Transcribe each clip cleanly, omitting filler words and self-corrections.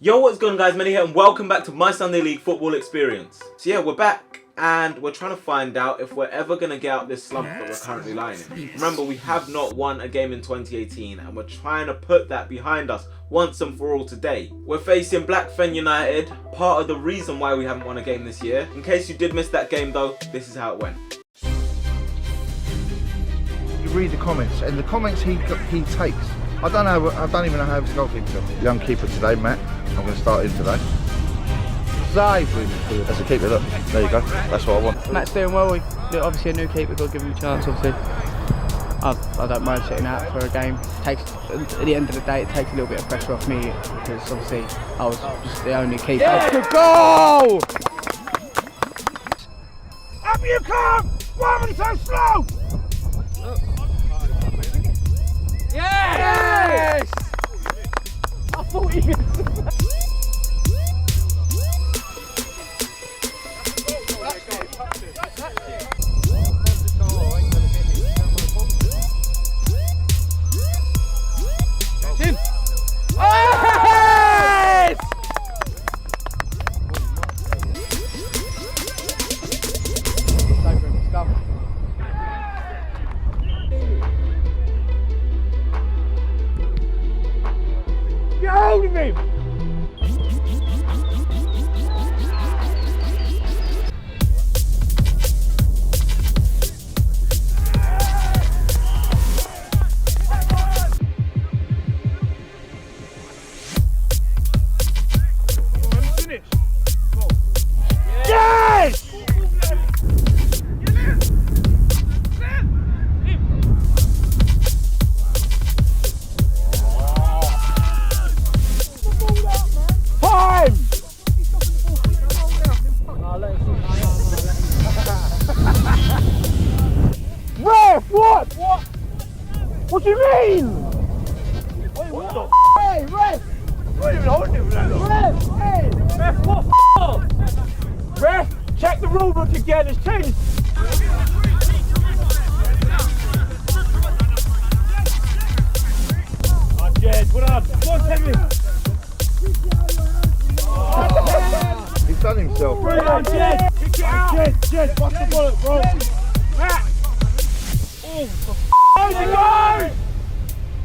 Yo, what's going on, guys? Manny here and welcome back to my Sunday League football experience. So yeah, we're back and we're trying to find out if we're ever going to get out this slump that we're currently lying in. Remember, we have not won a game in 2018 and we're trying to put that behind us once and for all today. We're facing Blackfen United, part of the reason why we haven't won a game this year. In case you did miss that game though, this is how it went. You read the comments, and the comments he takes. I don't even know how he's goalkeeper. Young keeper today, Matt. I'm going to start him today. Save. That's a keeper. Look, there you go. That's what I want. Matt's doing well. Obviously a new keeper. Got to give him a chance. Obviously, I don't mind sitting out for a game. At the end of the day, it takes a little bit of pressure off me because obviously I was just the only keeper. Yeah. Good goal! Up you come! Why are you so slow? Yes! I thought he could. Hold of him! Yes! Ref, what? What do you mean? Wait, what the Hey, ref! What are you even holding him for that long? Ref, hey! Ref, what f***? Ref, check the rule book again, it's changed! Oh, Jed, what up? Go on, Timmy! He's done himself. Brilliant, Jed! Kick it out! Jed, bust the bullet, bro! Matt! Oh, how's it go?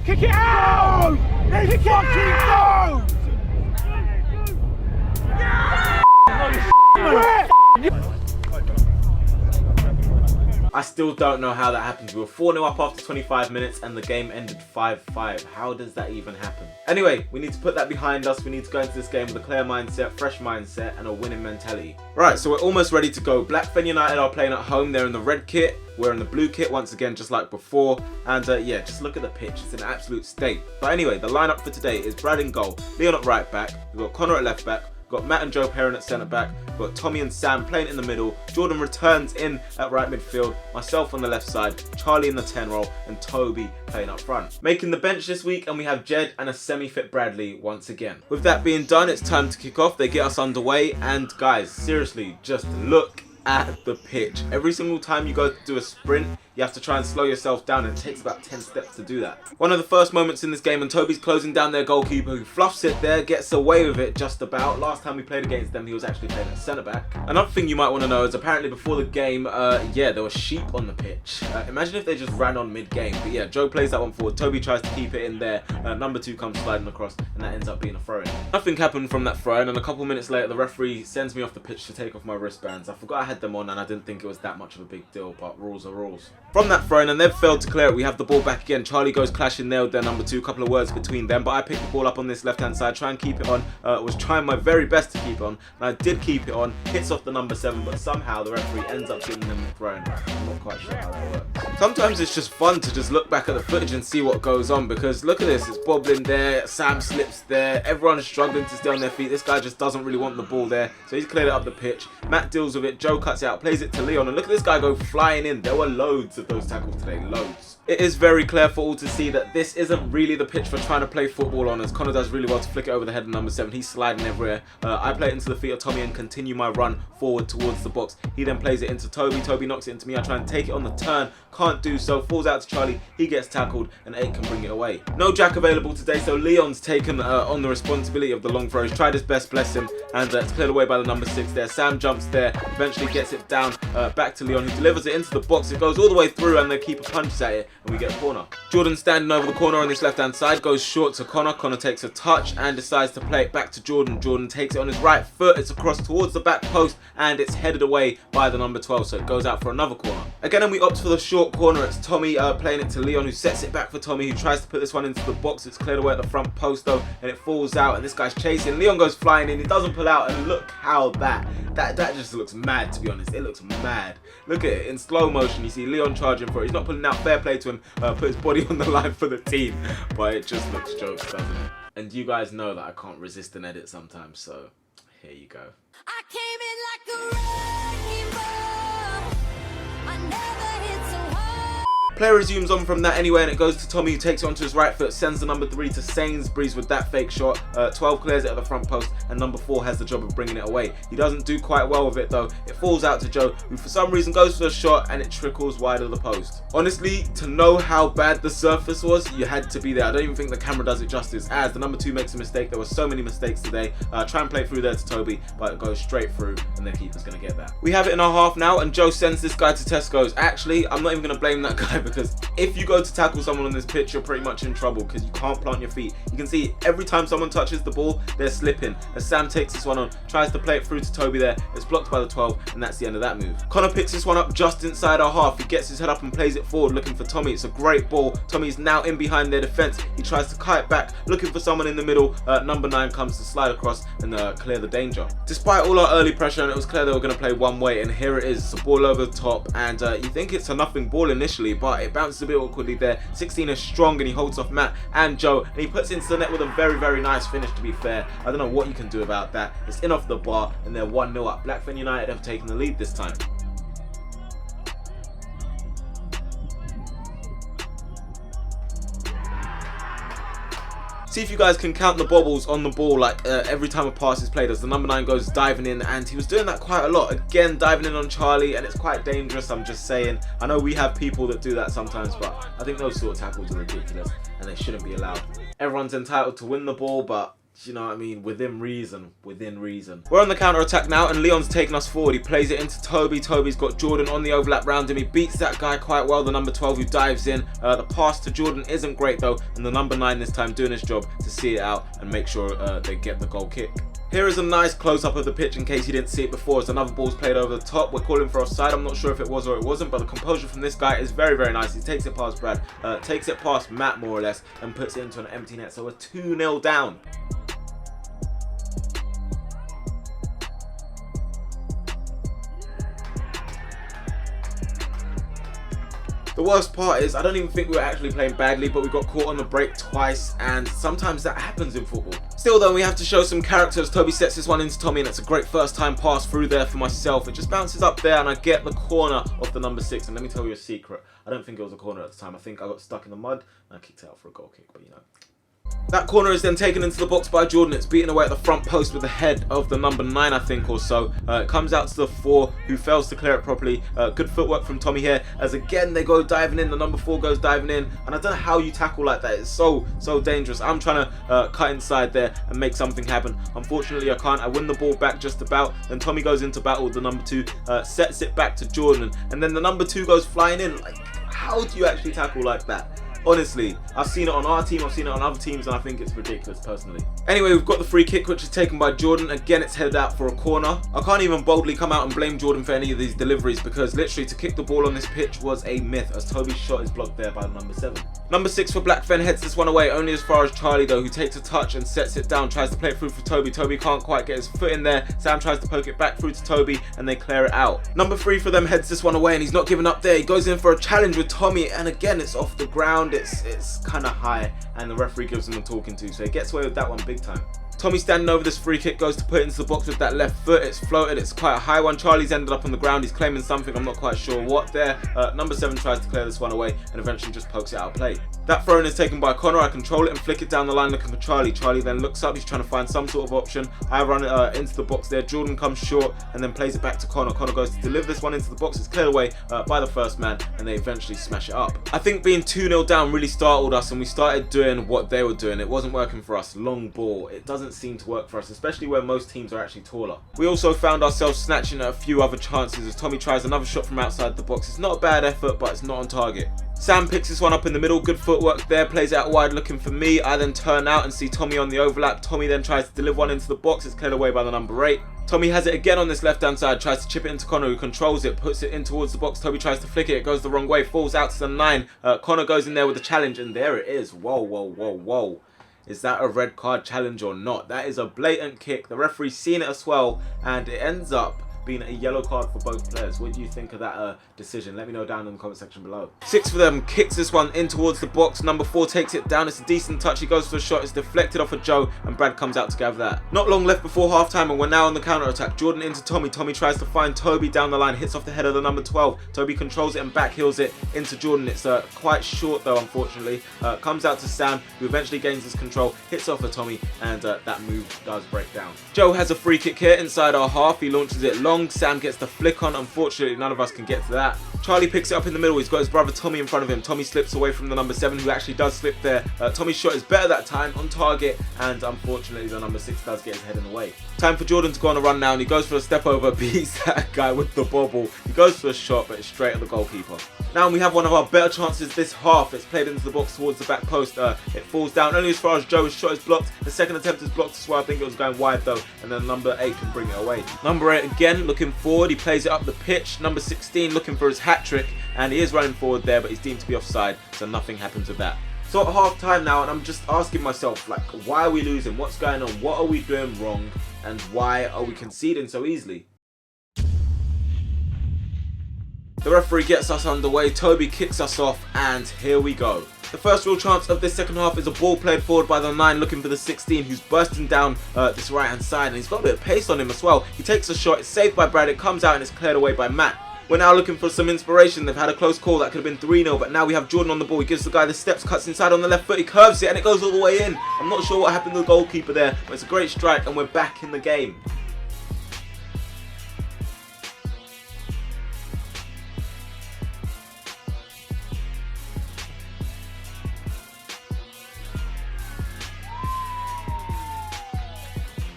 Kick it out! Let's fucking go! I still don't know how that happened. We were 4-0 up after 25 minutes and the game ended 5-5. How does that even happen? Anyway, we need to put that behind us. We need to go into this game with a clear mindset, fresh mindset and a winning mentality. Right, so we're almost ready to go. Blackfen United are playing at home. They're in the red kit. We're in the blue kit once again, just like before. And yeah, just look at the pitch. It's in an absolute state. But anyway, the lineup for today is Brad in goal, Leon at right back, we've got Connor at left back, got Matt and Joe Perrin at centre back, got Tommy and Sam playing in the middle, Jordan returns in at right midfield, myself on the left side, Charlie in the 10 role, and Toby playing up front. Making the bench this week, and we have Jed and a semi-fit Bradley once again. With that being done, it's time to kick off. They get us underway, and guys, seriously, just look at the pitch. Every single time you go to do a sprint, you have to try and slow yourself down, and it takes about 10 steps to do that. One of the first moments in this game, and Toby's closing down their goalkeeper, who fluffs it there, gets away with it just about. Last time we played against them, he was actually playing at centre back. Another thing you might want to know is apparently before the game, yeah, there were sheep on the pitch. Imagine if they just ran on mid-game. But yeah, Joe plays that one forward. Toby tries to keep it in there. Number 2 comes sliding across, and that ends up being a throw-in. Nothing happened from that throw-in, and a couple minutes later, the referee sends me off the pitch to take off my wristbands. I forgot I had them on, and I didn't think it was that much of a big deal, but rules are rules. From that throw-in, and they've failed to clear it, we have the ball back again. Charlie goes clashing there with their number 2, couple of words between them, but I picked the ball up on this left-hand side, try and keep it on. Was trying my very best to keep it on, and I did keep it on. Hits off the number 7, but somehow the referee ends up giving them the throw-in. I'm not quite sure how that works. Sometimes it's just fun to just look back at the footage and see what goes on, because look at this, it's bobbling there, Sam slips there, everyone's struggling to stay on their feet. This guy just doesn't really want the ball there, so he's cleared it up the pitch. Matt deals with it, Joe cuts it out, plays it to Leon, and look at this guy go flying in. There were loads of those tackles today, loads. It is very clear for all to see that this isn't really the pitch for trying to play football on, as Connor does really well to flick it over the head of number 7. He's sliding everywhere. I play it into the feet of Tommy and continue my run forward towards the box. He then plays it into Toby. Toby knocks it into me. I try and take it on the turn. Can't do so. Falls out to Charlie. He gets tackled and 8 can bring it away. No Jack available today, so Leon's taken on the responsibility of the long throw. He's tried his best, bless him, and it's cleared away by the number 6 there. Sam jumps there, eventually gets it down back to Leon, who delivers it into the box. It goes all the way through and the keeper punches at it and we get a corner. Jordan standing over the corner on this left hand side, goes short to Connor. Connor takes a touch and decides to play it back to Jordan. Jordan takes it on his right foot. It's across towards the back post and it's headed away by the number 12, so it goes out for another corner. Again, and we opt for the short corner. It's Tommy playing it to Leon, who sets it back for Tommy, who tries to put this one into the box. It's cleared away at the front post though, and it falls out, and this guy's chasing. Leon goes flying in. He doesn't pull out, and look how that just looks mad, to be honest. It looks mad. Look at it in slow motion. You see Leon charging for it. He's not pulling out. Fair play to him. Put his body on the line for the team, but it just looks jokes, doesn't it? And you guys know that I can't resist an edit sometimes, so here you go. I came in like a wrecking ball. I never hit so hard. Player resumes on from that anyway, and it goes to Tommy, who takes it onto his right foot, sends the number 3 to Sainsbury's with that fake shot. 12 clears it at the front post, and number 4 has the job of bringing it away. He doesn't do quite well with it though. It falls out to Joe, who for some reason goes for the shot, and it trickles wide of the post. Honestly, to know how bad the surface was, you had to be there. I don't even think the camera does it justice, as the number 2 makes a mistake. There were so many mistakes today. Try and play it through there to Toby, but it goes straight through, and the keeper's going to get that. We have it in our half now, and Joe sends this guy to Tesco's. Actually, I'm not even going to blame that guy, because if you go to tackle someone on this pitch, you're pretty much in trouble, because you can't plant your feet. You can see every time someone touches the ball, they're slipping. As Sam takes this one on, tries to play it through to Toby there. It's blocked by the 12, and that's the end of that move. Connor picks this one up just inside our half. He gets his head up and plays it forward, looking for Tommy. It's a great ball. Tommy's now in behind their defense. He tries to kite back, looking for someone in the middle. Number 9 comes to slide across and clear the danger. Despite all our early pressure, and it was clear they were going to play one way, and here it is. It's a ball over the top, and you think it's a nothing ball initially, but it bounces a bit awkwardly there. 16 is strong, and he holds off Matt and Joe, and he puts it into the net with a very, very nice finish, to be fair. I don't know what you can do about that. It's in off the bar, and they're 1-0 up. Blackfen United have taken the lead this time. See if you guys can count the bobbles on the ball, like every time a pass is played, as the number 9 goes diving in, and he was doing that quite a lot. Again, diving in on Charlie, and it's quite dangerous, I'm just saying. I know we have people that do that sometimes, but I think those sort of tackles are ridiculous, and they shouldn't be allowed. Everyone's entitled to win the ball, but you know what I mean, within reason. We're on the counter attack now, and Leon's taking us forward. He plays it into Toby. Toby's got Jordan on the overlap round him. He beats that guy quite well, the number 12, who dives in. The pass to Jordan isn't great though, and the number 9 this time doing his job to see it out and make sure they get the goal kick. Here is a nice close-up of the pitch in case you didn't see it before, as another ball's played over the top. We're calling for offside. I'm not sure if it was or it wasn't, but the composure from this guy is very, very nice. He takes it past Brad, takes it past Matt more or less, and puts it into an empty net, so we're 2-0 down. The worst part is, I don't even think we were actually playing badly, but we got caught on the break twice, and sometimes that happens in football. Still though, we have to show some character as Toby sets this one into Tommy, and it's a great first time pass through there for myself. It just bounces up there, and I get the corner of the number 6, and let me tell you a secret. I don't think it was a corner at the time. I think I got stuck in the mud, and I kicked it out for a goal kick, but you know. That corner is then taken into the box by Jordan. It's beaten away at the front post with the head of the number 9, I think, or so. It comes out to the 4, who fails to clear it properly. Good footwork from Tommy here, as again they go diving in. The number 4 goes diving in, and I don't know how you tackle like that. It's so dangerous. I'm trying to cut inside there and make something happen. Unfortunately, I can't. I win the ball back just about. Then Tommy goes into battle with the number 2, sets it back to Jordan, and then the number 2 goes flying in. Like, how do you actually tackle like that? Honestly, I've seen it on our team, I've seen it on other teams, and I think it's ridiculous personally. Anyway, we've got the free kick, which is taken by Jordan. Again, it's headed out for a corner. I can't even boldly come out and blame Jordan for any of these deliveries, because literally to kick the ball on this pitch was a myth, as Toby's shot is blocked there by the number 7. Number 6 for Blackfen heads this one away, only as far as Charlie though, who takes a touch and sets it down, tries to play it through for Toby. Toby can't quite get his foot in there. Sam tries to poke it back through to Toby, and they clear it out. Number 3 for them heads this one away, and he's not giving up there. He goes in for a challenge with Tommy, and again it's off the ground. It's kind of high, and the referee gives him a talking to, so he gets away with that one big time. Tommy standing over this free kick, goes to put it into the box with that left foot. It's floated, it's quite a high one. Charlie's ended up on the ground, he's claiming something, I'm not quite sure what there. Number 7 tries to clear this one away and eventually just pokes it out of play. That throw-in is taken by Connor. I control it and flick it down the line looking for Charlie. Charlie then looks up, he's trying to find some sort of option. I run it into the box there. Jordan comes short and then plays it back to Connor. Connor goes to deliver this one into the box. It's cleared away by the first man and they eventually smash it up. I think being 2-0 down really startled us and we started doing what they were doing. It wasn't working for us. Long ball. It doesn't seem to work for us, especially where most teams are actually taller. We also found ourselves snatching at a few other chances as Tommy tries another shot from outside the box. It's not a bad effort, but it's not on target. Sam picks this one up in the middle, good footwork there, plays it out wide looking for me. I then turn out and see Tommy on the overlap. Tommy then tries to deliver one into the box, it's cleared away by the number 8. Tommy has it again on this left hand side, tries to chip it into Connor who controls it, puts it in towards the box. Toby tries to flick it, it goes the wrong way, falls out to the 9. Connor goes in there with a challenge and there it is. Whoa, whoa, whoa, whoa. Is that a red card challenge or not? That is a blatant kick. The referee's seen it as well and it ends up being a yellow card for both players. What do you think of that decision? Let me know down in the comment section below. 6 for them kicks this one in towards the box. Number 4 takes it down. It's a decent touch. He goes for a shot. It's deflected off of Joe and Brad comes out to gather that. Not long left before half time and we're now on the counter attack. Jordan into Tommy. Tommy tries to find Toby down the line. Hits off the head of the number 12. Toby controls it and backheels it into Jordan. It's quite short though, unfortunately. Comes out to Sam who eventually gains his control. Hits off of Tommy and that move does break down. Joe has a free kick here inside our half. He launches it long. Sam gets the flick on. Unfortunately, none of us can get to that. Charlie picks it up in the middle. He's got his brother Tommy in front of him. Tommy slips away from the number 7 who actually does slip there. Tommy's shot is better that time, on target, and unfortunately the number 6 does get his head in the way. Time for Jordan to go on a run now and he goes for a step over, beats that guy with the bobble. He goes for a shot but it's straight at the goalkeeper. Now we have one of our better chances this half. It's played into the box towards the back post. It falls down only as far as Joe's shot is blocked. The second attempt is blocked as well. I think it was going wide though, and then number 8 can bring it away. Number 8 again looking forward. He plays it up the pitch. Number 16 looking for his hat trick and he is running forward there, but he's deemed to be offside, so nothing happens with that. So at half time now and I'm just asking myself, like, why are we losing? What's going on? What are we doing wrong? And why are we conceding so easily? The referee gets us underway, Toby kicks us off and here we go. The first real chance of this second half is a ball played forward by the 9 looking for the 16 who's bursting down this right hand side and he's got a bit of pace on him as well. He takes a shot, it's saved by Brad, it comes out and it's cleared away by Matt. We're now looking for some inspiration. They've had a close call that could have been 3-0, but now we have Jordan on the ball. He gives the guy the steps, cuts inside on the left foot, he curves it and it goes all the way in. I'm not sure what happened to the goalkeeper there, but it's a great strike and we're back in the game.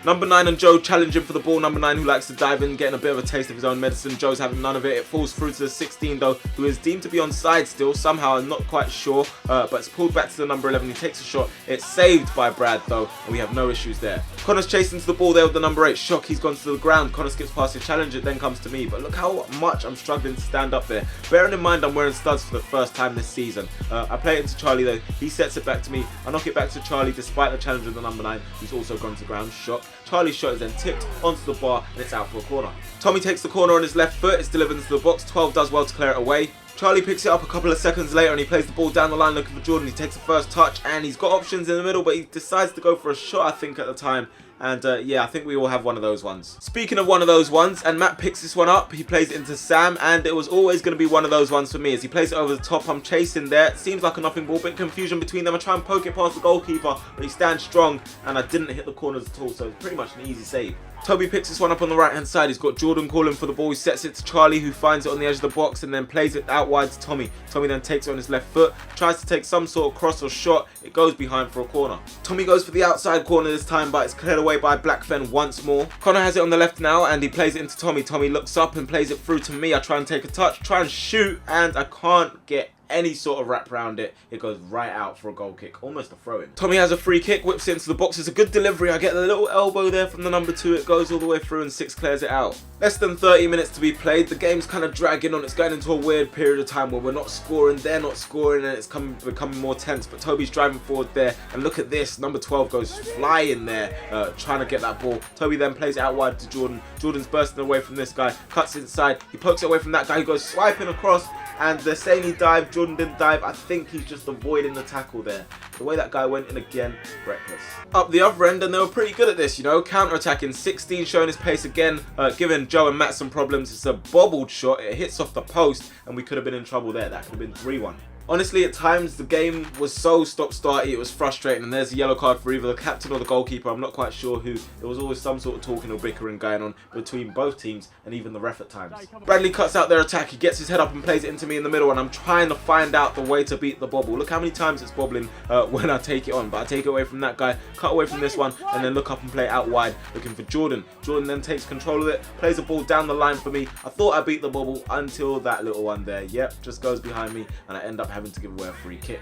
Number 9 and Joe challenging for the ball. Number 9 who likes to dive in, getting a bit of a taste of his own medicine. Joe's having none of it. It falls through to the 16 though, who is deemed to be onside still. Somehow, I'm not quite sure, but it's pulled back to the number 11. He takes a shot. It's saved by Brad though, and we have no issues there. Connor's chasing to the ball there with the number 8. Shock, he's gone to the ground. Connor skips past his challenge, it then comes to me. But look how much I'm struggling to stand up there. Bearing in mind I'm wearing studs for the first time this season. I play it into Charlie though. He sets it back to me. I knock it back to Charlie despite the challenge of the number 9, who's also gone to the ground. Shock. Charlie's shot is then tipped onto the bar and it's out for a corner. Tommy takes the corner on his left foot, it's delivered into the box. 12 does well to clear it away. Charlie picks it up a couple of seconds later and he plays the ball down the line looking for Jordan. He takes the first touch and he's got options in the middle, but he decides to go for a shot, I think, at the time. And yeah, I think we all have one of those ones. Speaking of one of those ones, and Matt picks this one up, he plays it into Sam, and it was always going to be one of those ones for me. As he plays it over the top, I'm chasing there. It seems like a nothing ball, bit confusion between them. I try and poke it past the goalkeeper, but he stands strong, and I didn't hit the corners at all, so it's pretty much an easy save. Toby picks this one up on the right hand side. He's got Jordan calling for the ball. He sets it to Charlie, who finds it on the edge of the box and then plays it out wide to Tommy. Tommy then takes it on his left foot, tries to take some sort of cross or shot. It goes behind for a corner. Tommy goes for the outside corner this time, but it's cleared away by Blackfen once more. Connor has it on the left now and he plays it into Tommy. Tommy looks up and plays it through to me. I try and take a touch, try and shoot, and I can't get any sort of wrap around it. It goes right out for a goal kick, almost a throw in. Tommy has a free kick, whips it into the box. It's a good delivery. I get a little elbow there from the number 2. It goes all the way through and 6 clears it out. Less than 30 minutes to be played. The game's kind of dragging on. It's going into a weird period of time where we're not scoring, they're not scoring, and it's becoming more tense. But Toby's driving forward there, and look at this. Number 12 goes flying there, trying to get that ball. Toby then plays it out wide to Jordan. Jordan's bursting away from this guy, cuts inside. He pokes it away from that guy who goes swiping across, and they're saying he dived. Jordan didn't dive. I think he's just avoiding the tackle there. The way that guy went in again, reckless. Up the other end, and they were pretty good at this, you know, counter-attacking. 16 showing his pace again, giving Joe and Matt some problems. It's a bobbled shot, it hits off the post, and we could have been in trouble there. That could have been 3-1. Honestly, at times the game was so stop-starty, it was frustrating, and there's a yellow card for either the captain or the goalkeeper. I'm not quite sure who. There was always some sort of talking or bickering going on between both teams and even the ref at times. Bradley cuts out their attack, he gets his head up and plays it into me in the middle, and I'm trying to find out the way to beat the bobble. Look how many times it's bobbling when I take it on, but I take it away from that guy, cut away from this one, and then look up and play it out wide, looking for Jordan. Jordan then takes control of it, plays the ball down the line for me. I thought I beat the bobble until that little one there. Yep, just goes behind me, and I end up having to give away a free kick.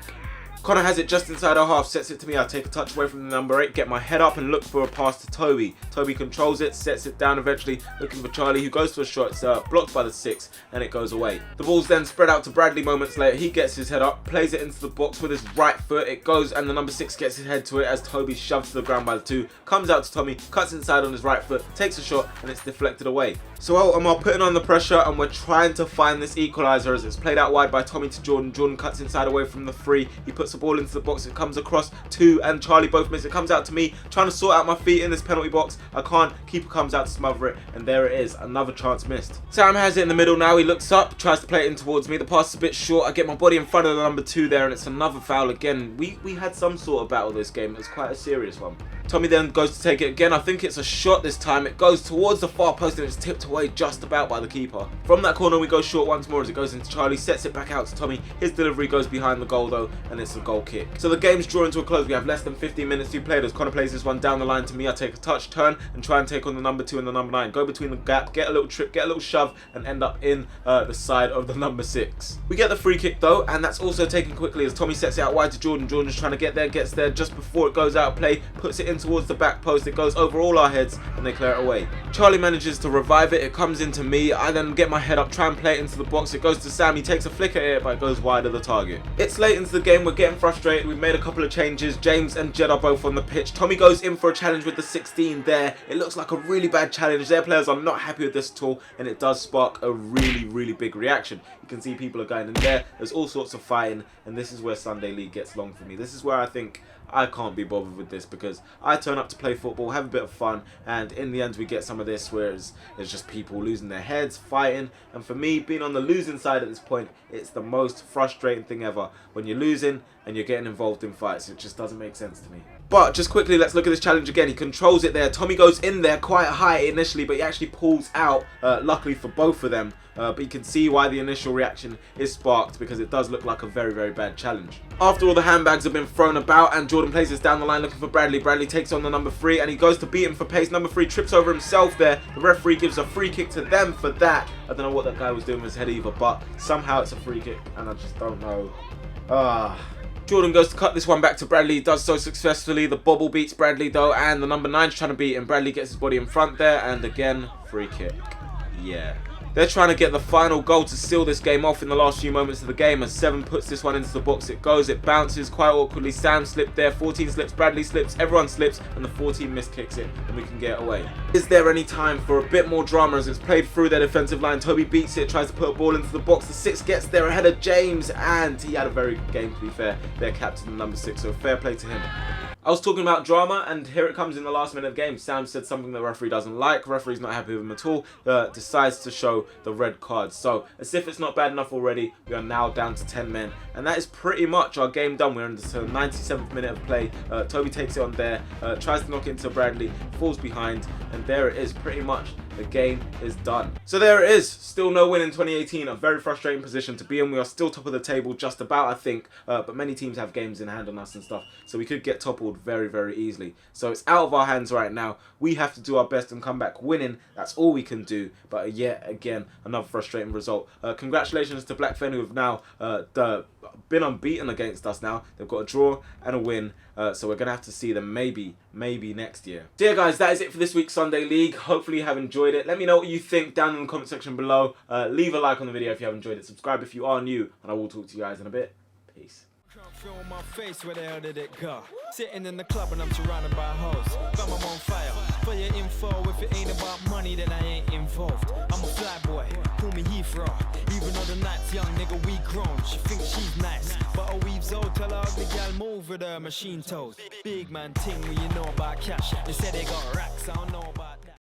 Connor has it just inside our half, sets it to me. I take a touch away from the number 8, get my head up and look for a pass to Toby. Toby controls it, sets it down eventually, looking for Charlie, who goes for a shot. It's blocked by the 6, and it goes away. The ball's then spread out to Bradley moments later. He gets his head up, plays it into the box with his right foot. It goes, and the number 6 gets his head to it as Toby shoves to the ground by the 2. Comes out to Tommy, cuts inside on his right foot, takes a shot, and it's deflected away. So Omar putting on the pressure, and we're trying to find this equaliser as it's played out wide by Tommy to Jordan. Jordan cuts inside away from the 3. He puts the ball into the box. It comes across 2 and Charlie both miss. It comes out to me, trying to sort out my feet in this penalty box. I can't. Keeper comes out to smother it, and there it is. Another chance missed. Sam has it in the middle now. He looks up, tries to play it in towards me. The pass is a bit short. I get my body in front of the number 2 there, and it's another foul again. We had some sort of battle this game. It was quite a serious one. Tommy then goes to take it again. I think it's a shot this time. It goes towards the far post and it's tipped away just about by the keeper. From that corner we go short once more as it goes into Charlie, sets it back out to Tommy. His delivery goes behind the goal though, and it's a goal kick. So the game's drawing to a close. We have less than 15 minutes to play as Connor plays this one down the line to me. I take a touch, turn, and try and take on the number 2 and the number 9. Go between the gap, get a little trip, get a little shove, and end up in the side of the number 6. We get the free kick though, and that's also taken quickly as Tommy sets it out wide to Jordan. Jordan's trying to get there, gets there just before it goes out of play, puts it in towards the back post. It goes over all our heads and they clear it away. Charlie manages to revive it. It comes into me. I then get my head up, try and play it into the box. It goes to Sam. He takes a flick at it, but it goes wide of the target. It's late into the game. We're getting frustrated. We've made a couple of changes. James and Jed are both on the pitch. Tommy goes in for a challenge with the 16 there. It looks like a really bad challenge. Their players are not happy with this at all, and it does spark a really big reaction. You can see people are going in there. There's all sorts of fighting, and this is where Sunday League gets long for me. This is where I think I can't be bothered with this because I turn up to play football, have a bit of fun, and in the end we get some of this where it's just people losing their heads, fighting. And for me, being on the losing side at this point, it's the most frustrating thing ever. When you're losing and you're getting involved in fights, it just doesn't make sense to me. But just quickly, let's look at this challenge again. He controls it there. Tommy goes in there quite high initially, but he actually pulls out, luckily for both of them. But you can see why the initial reaction is sparked because it does look like a very bad challenge. After all the handbags have been thrown about and Jordan plays this down the line looking for Bradley. Bradley takes on the number 3 and he goes to beat him for pace. Number 3 trips over himself there. The referee gives a free kick to them for that. I don't know what that guy was doing with his head either, but somehow it's a free kick and I just don't know. Jordan goes to cut this one back to Bradley. He does so successfully. The bobble beats Bradley though, and the number 9's trying to beat him. Bradley gets his body in front there, and again, free kick. Yeah. They're trying to get the final goal to seal this game off in the last few moments of the game as 7 puts this one into the box. It goes, it bounces quite awkwardly. Sam slipped there, 14 slips, Bradley slips, everyone slips, and the 14 miskicks it, and we can get away. Is there any time for a bit more drama as it's played through their defensive line? Toby beats it, tries to put a ball into the box. The 6 gets there ahead of James, and he had a very good game to be fair. Their captain, number 6, so fair play to him. I was talking about drama, and here it comes in the last minute of the game. Sam said something the referee doesn't like. Referee's not happy with him at all. Decides to show the red card. So, as if it's not bad enough already, we are now down to 10 men. And that is pretty much our game done. We're in the 97th minute of play. Toby takes it on there, tries to knock it into Bradley, falls behind, and there it is. Pretty much the game is done. So there it is. Still no win in 2018. A very frustrating position to be in. We are still top of the table, just about, I think. But many teams have games in hand on us and stuff. So we could get toppled very easily. So it's out of our hands right now. We have to do our best and come back winning. That's all we can do. But yet again, another frustrating result. Congratulations to Blackfen, who have now been unbeaten against us now. They've got a draw and a win. So we're going to have to see them maybe next year. So yeah guys, that is it for this week's Sunday League. Hopefully you have enjoyed it. Let me know what you think down in the comment section below. Leave a like on the video if you have enjoyed it. Subscribe if you are new. And I will talk to you guys in a bit. Peace. On my face, where the hell did it go? Sitting in the club and I'm surrounded by hoes. Got my on fire. For your info, if it ain't about money, then I ain't involved. I'm a fly boy, call me Heathrow. Even though the night's young, nigga, we grown. She thinks she's nice, but her weave's old. Tell her ugly gal move with her machine toes. Big man ting when you know about cash. They say they got racks, I don't know about